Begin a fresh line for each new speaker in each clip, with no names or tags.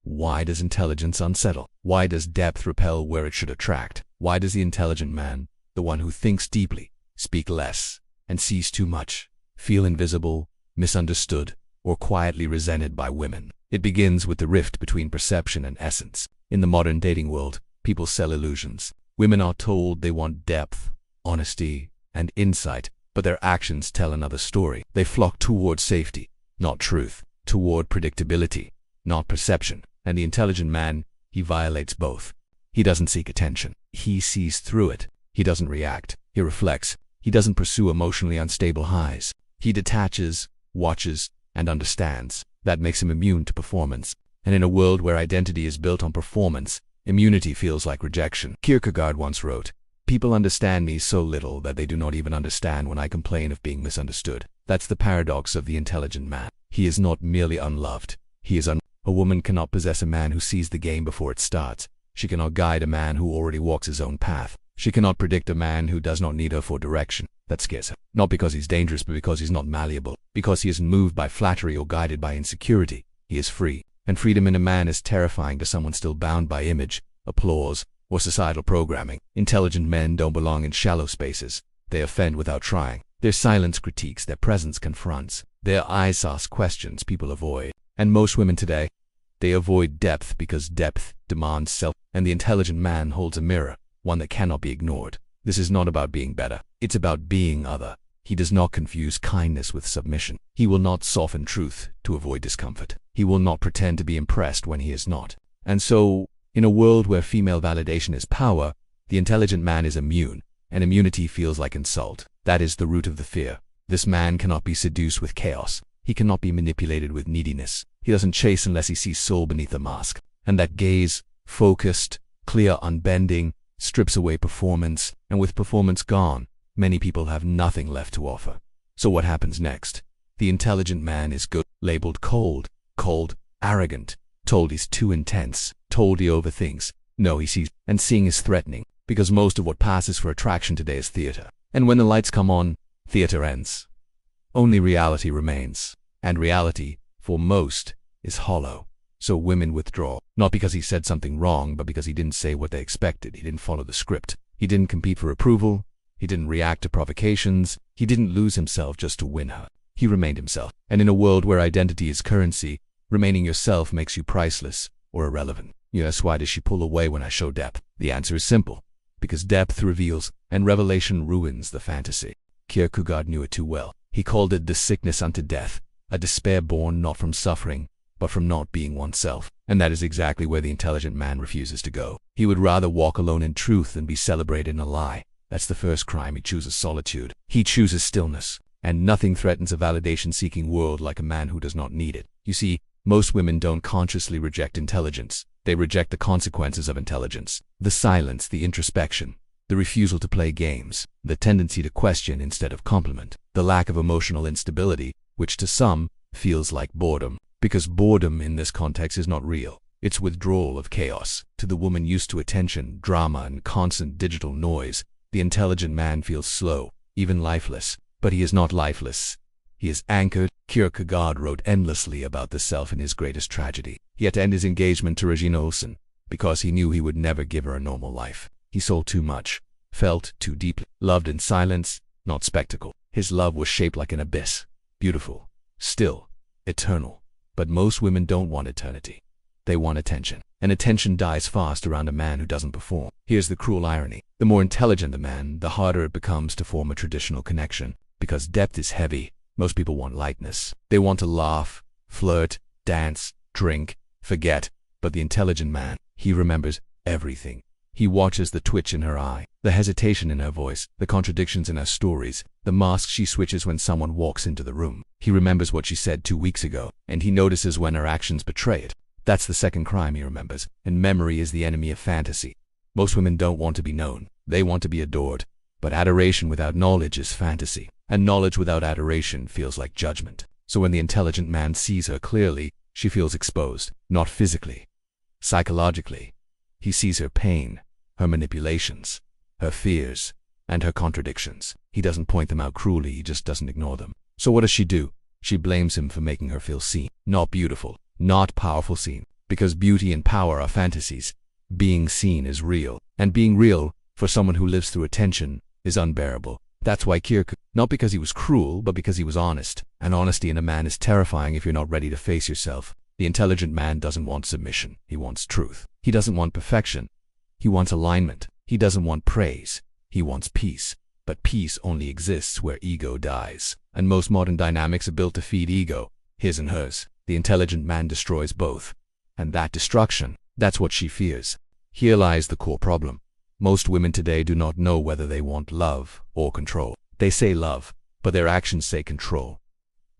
Why does intelligence unsettle? Why does depth repel where it should attract? Why does the intelligent man, the one who thinks deeply, speak less, and sees too much, feel invisible, misunderstood, or quietly resented by women? It begins with the rift between perception and essence. In the modern dating world, people sell illusions. Women are told they want depth, honesty, and insight, but their actions tell another story. They flock toward safety, not truth, toward predictability, not perception. And the intelligent man, he violates both. He doesn't seek attention. He sees through it. He doesn't react. He reflects. He doesn't pursue emotionally unstable highs. He detaches, watches, and understands. That makes him immune to performance. And in a world where identity is built on performance, immunity feels like rejection. Kierkegaard once wrote, "People understand me so little that they do not even understand when I complain of being misunderstood." That's the paradox of the intelligent man. He is not merely unloved. He is A woman cannot possess a man who sees the game before it starts. She cannot guide a man who already walks his own path. She cannot predict a man who does not need her for direction. That scares her. Not because he's dangerous, but because he's not malleable. Because he isn't moved by flattery or guided by insecurity. He is free. And freedom in a man is terrifying to someone still bound by image, applause, or societal programming. Intelligent men don't belong in shallow spaces. They offend without trying. Their silence critiques, their presence confronts. Their eyes ask questions people avoid. And most women today, they avoid depth because depth demands self. And the intelligent man holds a mirror, one that cannot be ignored. This is not about being better. It's about being other. He does not confuse kindness with submission. He will not soften truth to avoid discomfort. He will not pretend to be impressed when he is not. And so, in a world where female validation is power, the intelligent man is immune, and immunity feels like insult. That is the root of the fear. This man cannot be seduced with chaos. He cannot be manipulated with neediness. He doesn't chase unless he sees soul beneath the mask. And that gaze, focused, clear, unbending, strips away performance, and with performance gone, many people have nothing left to offer. So what happens next? The intelligent man is labeled cold, arrogant, told he's too intense, told he overthinks. No, he sees, and seeing is threatening, because most of what passes for attraction today is theater. And when the lights come on, theater ends. Only reality remains, and reality, for most, is hollow. So women withdraw, not because he said something wrong, but because he didn't say what they expected. He didn't follow the script. He didn't compete for approval. He didn't react to provocations. He didn't lose himself just to win her. He remained himself. And in a world where identity is currency, remaining yourself makes you priceless or irrelevant. Yes, why does she pull away when I show depth? The answer is simple. Because depth reveals, and revelation ruins the fantasy. Kierkegaard knew it too well. He called it the sickness unto death, a despair born not from suffering, but from not being oneself. And that is exactly where the intelligent man refuses to go. He would rather walk alone in truth than be celebrated in a lie. That's the first crime. He chooses solitude. He chooses stillness. And nothing threatens a validation-seeking world like a man who does not need it. You see, most women don't consciously reject intelligence. They reject the consequences of intelligence. The silence, the introspection, the refusal to play games, the tendency to question instead of compliment, the lack of emotional instability, which to some feels like boredom. Because boredom in this context is not real. It's withdrawal of chaos. To the woman used to attention, drama, and constant digital noise, the intelligent man feels slow, even lifeless. But he is not lifeless. He is anchored. Kierkegaard wrote endlessly about the self in his greatest tragedy. He had to end his engagement to Regina Olsen because he knew he would never give her a normal life. He sold too much, felt too deeply, loved in silence, not spectacle. His love was shaped like an abyss, beautiful, still, eternal. But most women don't want eternity. They want attention. And attention dies fast around a man who doesn't perform. Here's the cruel irony. The more intelligent the man, the harder it becomes to form a traditional connection. Because depth is heavy, most people want lightness. They want to laugh, flirt, dance, drink, forget. But the intelligent man, he remembers everything. He watches the twitch in her eye, the hesitation in her voice, the contradictions in her stories, the mask she switches when someone walks into the room. He remembers what she said 2 weeks ago, and he notices when her actions betray it. That's the second crime he remembers, and memory is the enemy of fantasy. Most women don't want to be known. They want to be adored. But adoration without knowledge is fantasy, and knowledge without adoration feels like judgment. So when the intelligent man sees her clearly, she feels exposed, not physically, psychologically. He sees her pain, her manipulations, her fears, and her contradictions. He doesn't point them out cruelly, he just doesn't ignore them. So what does she do? She blames him for making her feel seen, not beautiful, not powerful seen. Because beauty and power are fantasies. Being seen is real. And being real, for someone who lives through attention, is unbearable. That's why Kierkegaard, not because he was cruel, but because he was honest. And honesty in a man is terrifying if you're not ready to face yourself. The intelligent man doesn't want submission. He wants truth. He doesn't want perfection. He wants alignment. He doesn't want praise. He wants peace. But peace only exists where ego dies. And most modern dynamics are built to feed ego, his and hers. The intelligent man destroys both. And that destruction, that's what she fears. Here lies the core problem. Most women today do not know whether they want love or control. They say love, but their actions say control.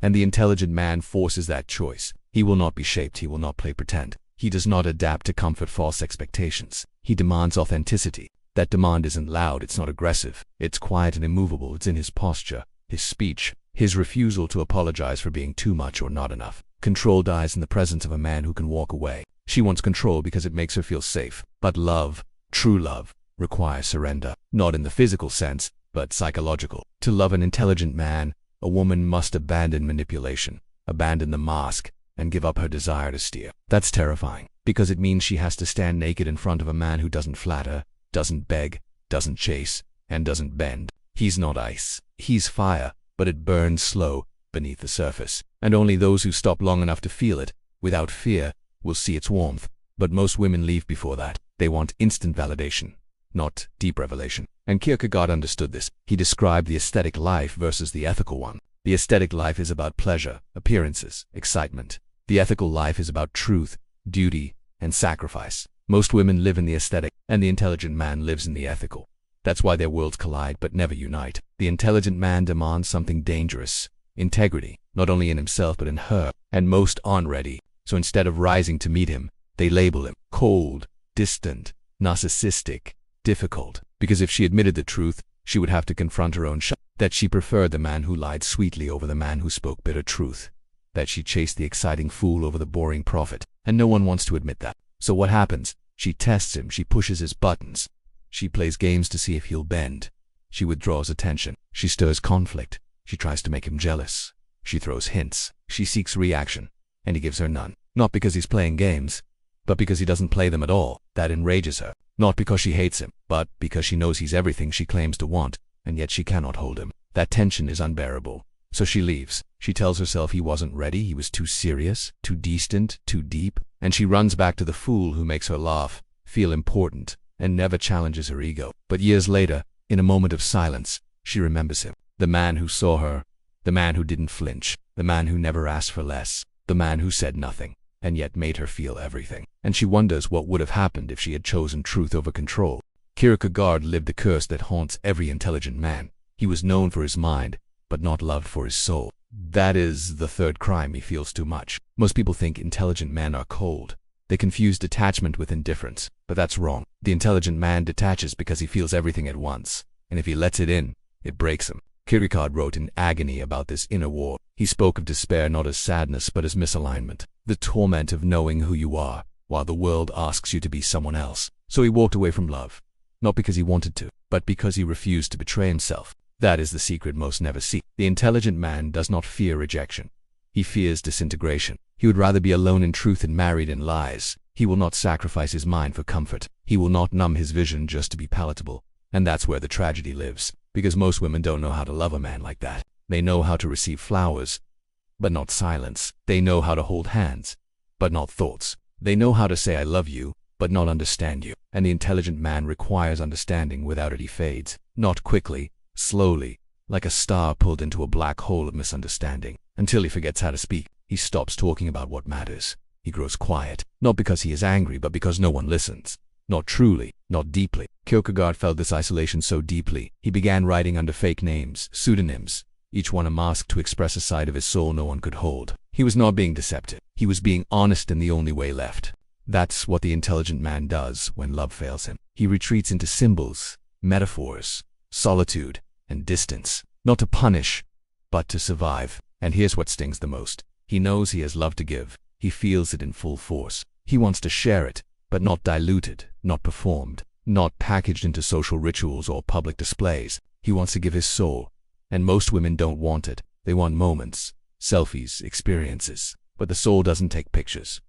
And the intelligent man forces that choice. He will not be shaped. He will not play pretend. He does not adapt to comfort false expectations. He demands authenticity. That demand isn't loud. It's not aggressive. It's quiet and immovable. It's in his posture, his speech, his refusal to apologize for being too much or not enough. Control dies in the presence of a man who can walk away. She wants control because it makes her feel safe. But love, true love, requires surrender. Not in the physical sense, but psychological. To love an intelligent man, a woman must abandon manipulation, abandon the mask, and give up her desire to steer. That's terrifying, because it means she has to stand naked in front of a man who doesn't flatter, doesn't beg, doesn't chase, and doesn't bend. He's not ice. He's fire, but it burns slow beneath the surface. And only those who stop long enough to feel it, without fear, will see its warmth. But most women leave before that. They want instant validation, not deep revelation. And Kierkegaard understood this. He described the aesthetic life versus the ethical one. The aesthetic life is about pleasure, appearances, excitement. The ethical life is about truth, duty, and sacrifice. Most women live in the aesthetic, and the intelligent man lives in the ethical. That's why their worlds collide but never unite. The intelligent man demands something dangerous, integrity, not only in himself but in her, and most aren't ready. So instead of rising to meet him, they label him cold, distant, narcissistic, difficult. Because if she admitted the truth, she would have to confront her own that she preferred the man who lied sweetly over the man who spoke bitter truth, that she chased the exciting fool over the boring prophet, and no one wants to admit that. So what happens? She tests him, she pushes his buttons. She plays games to see if he'll bend. She withdraws attention. She stirs conflict. She tries to make him jealous. She throws hints. She seeks reaction, and he gives her none. Not because he's playing games, but because he doesn't play them at all. That enrages her. Not because she hates him, but because she knows he's everything she claims to want, and yet she cannot hold him. That tension is unbearable. So she leaves. She tells herself he wasn't ready, he was too serious, too distant, too deep, and she runs back to the fool who makes her laugh, feel important, and never challenges her ego. But years later, in a moment of silence, she remembers him. The man who saw her, the man who didn't flinch, the man who never asked for less, the man who said nothing, and yet made her feel everything. And she wonders what would have happened if she had chosen truth over control. Kierkegaard lived the curse that haunts every intelligent man. He was known for his mind, but not loved for his soul. That is the third crime. He feels too much. Most people think intelligent men are cold. They confuse detachment with indifference, but that's wrong. The intelligent man detaches because he feels everything at once, and if he lets it in, it breaks him. Kierkegaard wrote in agony about this inner war. He spoke of despair not as sadness but as misalignment, the torment of knowing who you are, while the world asks you to be someone else. So he walked away from love, not because he wanted to, but because he refused to betray himself. That is the secret most never see. The intelligent man does not fear rejection. He fears disintegration. He would rather be alone in truth than married in lies. He will not sacrifice his mind for comfort. He will not numb his vision just to be palatable. And that's where the tragedy lives. Because most women don't know how to love a man like that. They know how to receive flowers, but not silence. They know how to hold hands, but not thoughts. They know how to say I love you, but not understand you. And the intelligent man requires understanding. Without it he fades. Not quickly, slowly, like a star pulled into a black hole of misunderstanding. Until he forgets how to speak. He stops talking about what matters. He grows quiet, not because he is angry, but because no one listens. Not truly, not deeply. Kierkegaard felt this isolation so deeply, he began writing under fake names, pseudonyms, each one a mask to express a side of his soul no one could hold. He was not being deceptive. He was being honest in the only way left. That's what the intelligent man does when love fails him. He retreats into symbols, metaphors, solitude, and distance, not to punish, but to survive. And here's what stings the most. He knows he has love to give. He feels it in full force. He wants to share it, but not diluted, not performed, not packaged into social rituals or public displays. He wants to give his soul. And most women don't want it. They want moments, selfies, experiences. But the soul doesn't take pictures.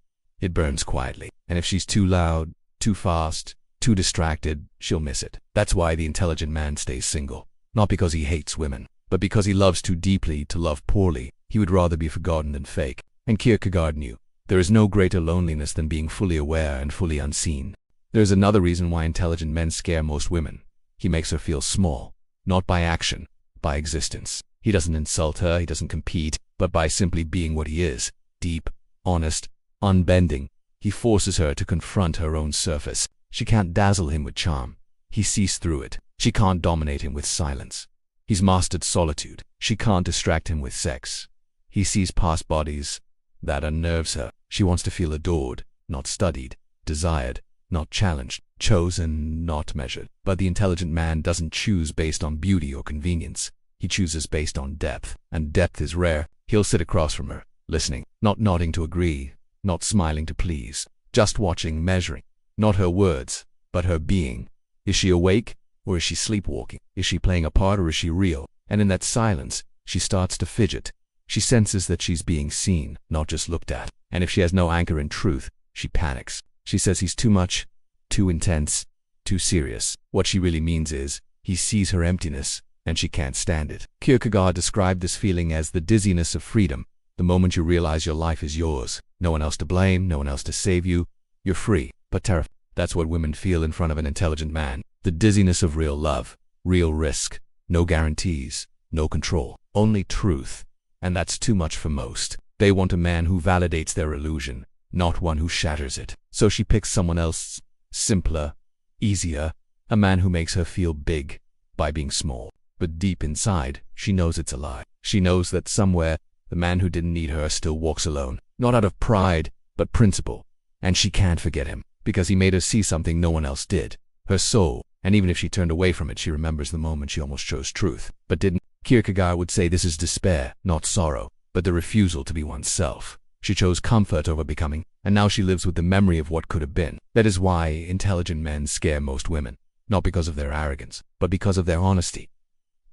It burns quietly. And if she's too loud, too fast, too distracted, she'll miss it. That's why the intelligent man stays single. Not because he hates women, but because he loves too deeply to love poorly. He would rather be forgotten than fake. And Kierkegaard knew, there is no greater loneliness than being fully aware and fully unseen. There's another reason why intelligent men scare most women. He makes her feel small, not by action, by existence. He doesn't insult her, he doesn't compete, but by simply being what he is, deep, honest, unbending, he forces her to confront her own surface. She can't dazzle him with charm. He sees through it. She can't dominate him with silence. He's mastered solitude. She can't distract him with sex. He sees past bodies. That unnerves her. She wants to feel adored, not studied, desired, not challenged, chosen, not measured. But the intelligent man doesn't choose based on beauty or convenience. He chooses based on depth, and depth is rare. He'll sit across from her, listening, not nodding to agree, not smiling to please, just watching, measuring, not her words, but her being. Is she awake, or is she sleepwalking? Is she playing a part, or is she real? And in that silence, she starts to fidget. She senses that she's being seen, not just looked at. And if she has no anchor in truth, she panics. She says he's too much, too intense, too serious. What she really means is, he sees her emptiness, and she can't stand it. Kierkegaard described this feeling as the dizziness of freedom. The moment you realize your life is yours, no one else to blame, no one else to save you, you're free, but terrified. That's what women feel in front of an intelligent man. The dizziness of real love, real risk, no guarantees, no control, only truth. And that's too much for most. They want a man who validates their illusion, not one who shatters it. So she picks someone else, simpler, easier, a man who makes her feel big by being small. But deep inside, she knows it's a lie. She knows that somewhere, the man who didn't need her still walks alone, not out of pride, but principle. And she can't forget him, because he made her see something no one else did, her soul. And even if she turned away from it, she remembers the moment she almost chose truth, but didn't. Kierkegaard would say this is despair, not sorrow, but the refusal to be oneself. She chose comfort over becoming, and now she lives with the memory of what could have been. That is why intelligent men scare most women, not because of their arrogance, but because of their honesty.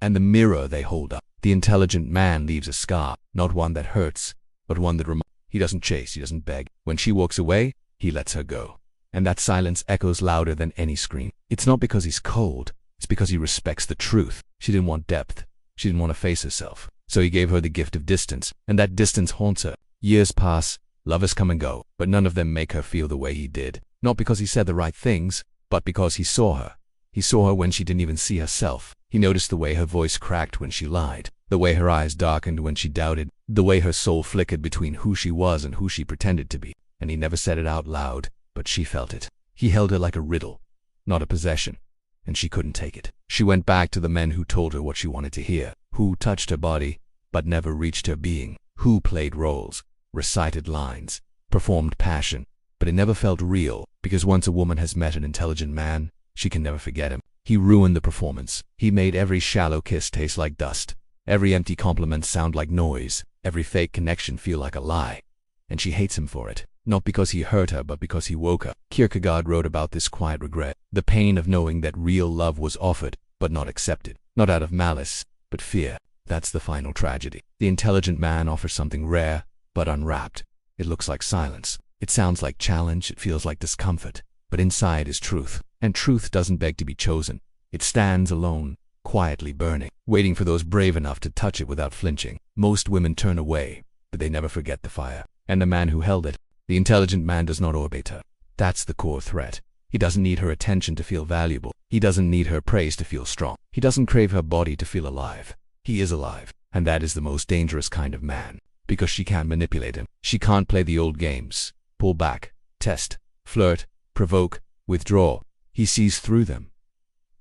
And the mirror they hold up. The intelligent man leaves a scar, not one that hurts, but one that reminds. He doesn't chase, he doesn't beg. When she walks away, he lets her go. And that silence echoes louder than any scream. It's not because he's cold, it's because he respects the truth. She didn't want depth. She didn't want to face herself. So he gave her the gift of distance, and that distance haunts her. Years pass, lovers come and go, but none of them make her feel the way he did. Not because he said the right things, but because he saw her. He saw her when she didn't even see herself. He noticed the way her voice cracked when she lied, the way her eyes darkened when she doubted, the way her soul flickered between who she was and who she pretended to be. And he never said it out loud, but she felt it. He held her like a riddle, not a possession, and she couldn't take it. She went back to the men who told her what she wanted to hear, who touched her body, but never reached her being, who played roles, recited lines, performed passion, but it never felt real, because once a woman has met an intelligent man, she can never forget him. He ruined the performance. He made every shallow kiss taste like dust, every empty compliment sound like noise, every fake connection feel like a lie. And she hates him for it, not because he hurt her, but because he woke her. Kierkegaard wrote about this quiet regret, the pain of knowing that real love was offered, but not accepted, not out of malice, but fear. That's the final tragedy. The intelligent man offers something rare, but unwrapped. It looks like silence. It sounds like challenge. It feels like discomfort. But inside is truth. And truth doesn't beg to be chosen. It stands alone, quietly burning, waiting for those brave enough to touch it without flinching. Most women turn away, but they never forget the fire. And the man who held it. The intelligent man does not orbit her. That's the core threat. He doesn't need her attention to feel valuable. He doesn't need her praise to feel strong. He doesn't crave her body to feel alive. He is alive. And that is the most dangerous kind of man. Because she can't manipulate him. She can't play the old games. Pull back, test, flirt, provoke, withdraw. He sees through them.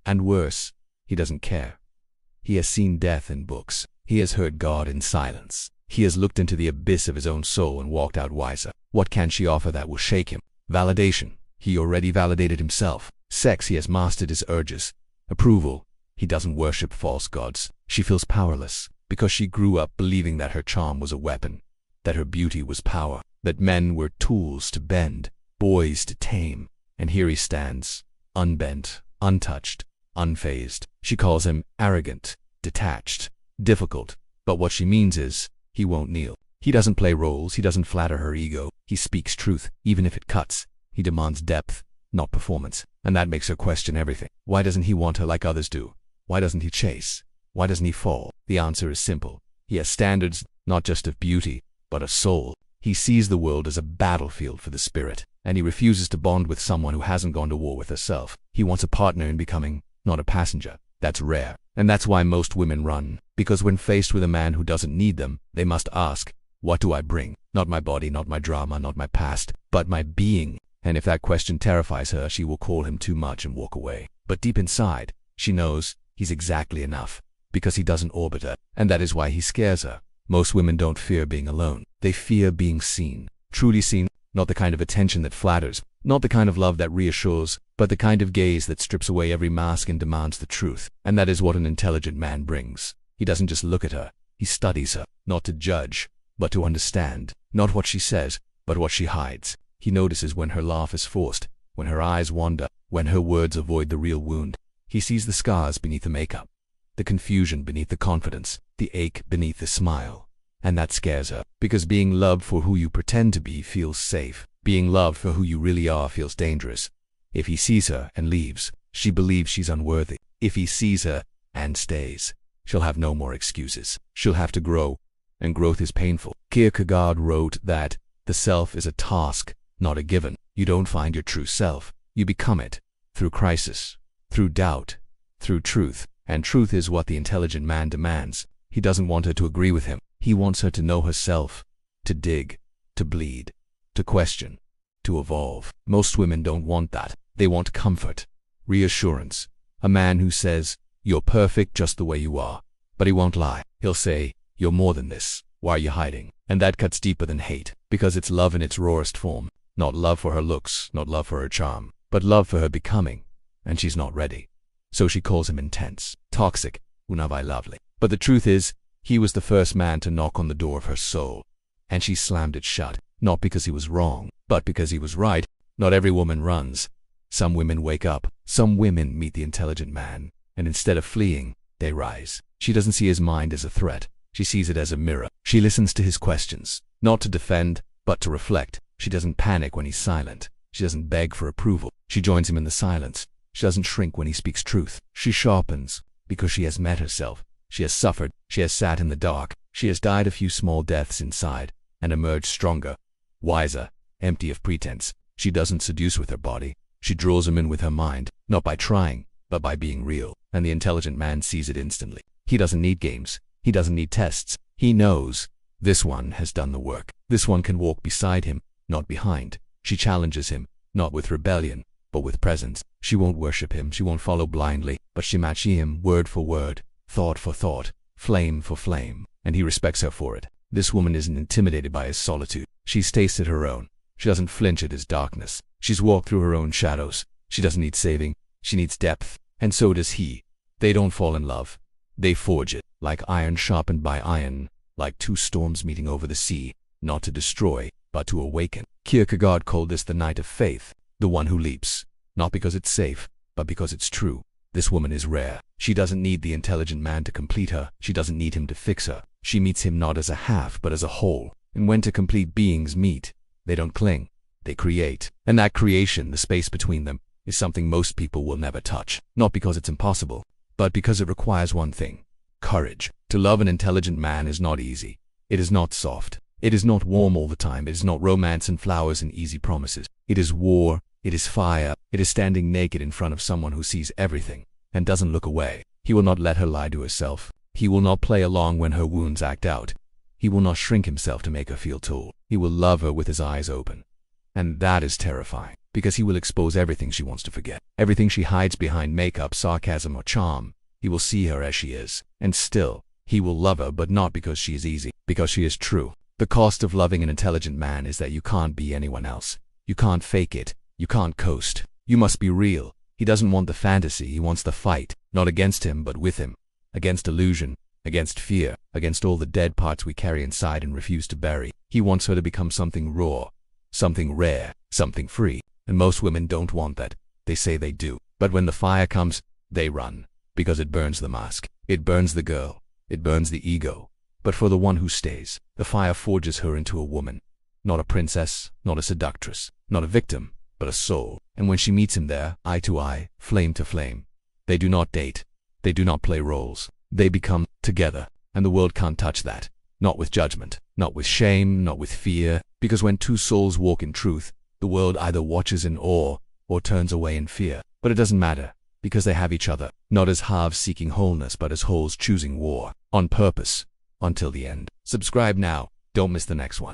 And worse, he doesn't care. He has seen death in books. He has heard God in silence. He has looked into the abyss of his own soul and walked out wiser. What can she offer that will shake him? Validation. He already validated himself. Sex. He has mastered his urges. Approval. He doesn't worship false gods. She feels powerless because she grew up believing that her charm was a weapon, that her beauty was power, that men were tools to bend, boys to tame. And here he stands, unbent, untouched, unfazed. She calls him arrogant, detached, difficult, but what she means is, he won't kneel. He doesn't play roles, he doesn't flatter her ego. He speaks truth, even if it cuts. He demands depth, not performance. And that makes her question everything. Why doesn't he want her like others do? Why doesn't he chase? Why doesn't he fall? The answer is simple. He has standards, not just of beauty, but of soul. He sees the world as a battlefield for the spirit, and he refuses to bond with someone who hasn't gone to war with herself. He wants a partner in becoming, not a passenger. That's rare. And that's why most women run. Because when faced with a man who doesn't need them, they must ask, what do I bring? Not my body, not my drama, not my past, but my being. And if that question terrifies her, she will call him too much and walk away. But deep inside, she knows he's exactly enough, because he doesn't orbit her. And that is why he scares her. Most women don't fear being alone. They fear being seen. Truly seen, not the kind of attention that flatters, not the kind of love that reassures, but the kind of gaze that strips away every mask and demands the truth. And that is what an intelligent man brings. He doesn't just look at her. He studies her, not to judge, but to understand. Not what she says, but what she hides. He notices when her laugh is forced, when her eyes wander, when her words avoid the real wound. He sees the scars beneath the makeup, the confusion beneath the confidence, the ache beneath the smile. And that scares her, because being loved for who you pretend to be feels safe. Being loved for who you really are feels dangerous. If he sees her and leaves, she believes she's unworthy. If he sees her and stays, she'll have no more excuses. She'll have to grow, and growth is painful. Kierkegaard wrote that the self is a task, not a given. You don't find your true self. You become it, through crisis, through doubt, through truth. And truth is what the intelligent man demands. He doesn't want her to agree with him. He wants her to know herself, to dig, to bleed, to question, to evolve. Most women don't want that. They want comfort, reassurance. A man who says, you're perfect just the way you are. But he won't lie. He'll say, you're more than this. Why are you hiding? And that cuts deeper than hate, because it's love in its rawest form. Not love for her looks, not love for her charm, but love for her becoming. And she's not ready. So she calls him intense, toxic, unavailavely. But the truth is, he was the first man to knock on the door of her soul. And she slammed it shut, not because he was wrong, but because he was right. Not every woman runs. Some women wake up. Some women meet the intelligent man, and instead of fleeing, they rise. She doesn't see his mind as a threat. She sees it as a mirror. She listens to his questions, not to defend, but to reflect. She doesn't panic when he's silent. She doesn't beg for approval. She joins him in the silence. She doesn't shrink when he speaks truth. She sharpens, because she has met herself. She has suffered. She has sat in the dark. She has died a few small deaths inside, and emerged stronger, wiser, empty of pretense. She doesn't seduce with her body. She draws him in with her mind, not by trying, but by being real. And the intelligent man sees it instantly. He doesn't need games. He doesn't need tests. He knows this one has done the work. This one can walk beside him, not behind. She challenges him, not with rebellion, but with presence. She won't worship him. She won't follow blindly, but she matches him word for word, thought for thought, flame for flame. And he respects her for it. This woman isn't intimidated by his solitude. She's tasted her own. She doesn't flinch at his darkness. She's walked through her own shadows. She doesn't need saving. She needs depth. And so does he. They don't fall in love. They forge it, like iron sharpened by iron, like two storms meeting over the sea, not to destroy, but to awaken. Kierkegaard called this the night of faith, the one who leaps, not because it's safe, but because it's true. This woman is rare. She doesn't need the intelligent man to complete her. She doesn't need him to fix her. She meets him not as a half, but as a whole. And when two complete beings meet, they don't cling. They create. And that creation, the space between them, is something most people will never touch. Not because it's impossible, but because it requires one thing: courage. To love an intelligent man is not easy. It is not soft. It is not warm all the time. It is not romance and flowers and easy promises. It is war. It is fire. It is standing naked in front of someone who sees everything and doesn't look away. He will not let her lie to herself. He will not play along when her wounds act out. He will not shrink himself to make her feel tall. He will love her with his eyes open. And that is terrifying, because he will expose everything she wants to forget. Everything she hides behind makeup, sarcasm, or charm. He will see her as she is. And still, he will love her, but not because she is easy, because she is true. The cost of loving an intelligent man is that you can't be anyone else. You can't fake it. You can't coast. You must be real. He doesn't want the fantasy. He wants the fight, not against him, but with him. Against illusion, against fear, against all the dead parts we carry inside and refuse to bury. He wants her to become something raw, something rare, something free. And most women don't want that. They say they do. But when the fire comes, they run. Because it burns the mask. It burns the girl. It burns the ego. But for the one who stays, the fire forges her into a woman. Not a princess, not a seductress, not a victim, but a soul. And when she meets him there, eye to eye, flame to flame, they do not date. They do not play roles. They become together. And the world can't touch that. Not with judgment, not with shame, not with fear. Because when two souls walk in truth, the world either watches in awe or turns away in fear. But it doesn't matter, because they have each other, not as halves seeking wholeness, but as wholes choosing war, on purpose, until the end. Subscribe now. Don't miss the next one.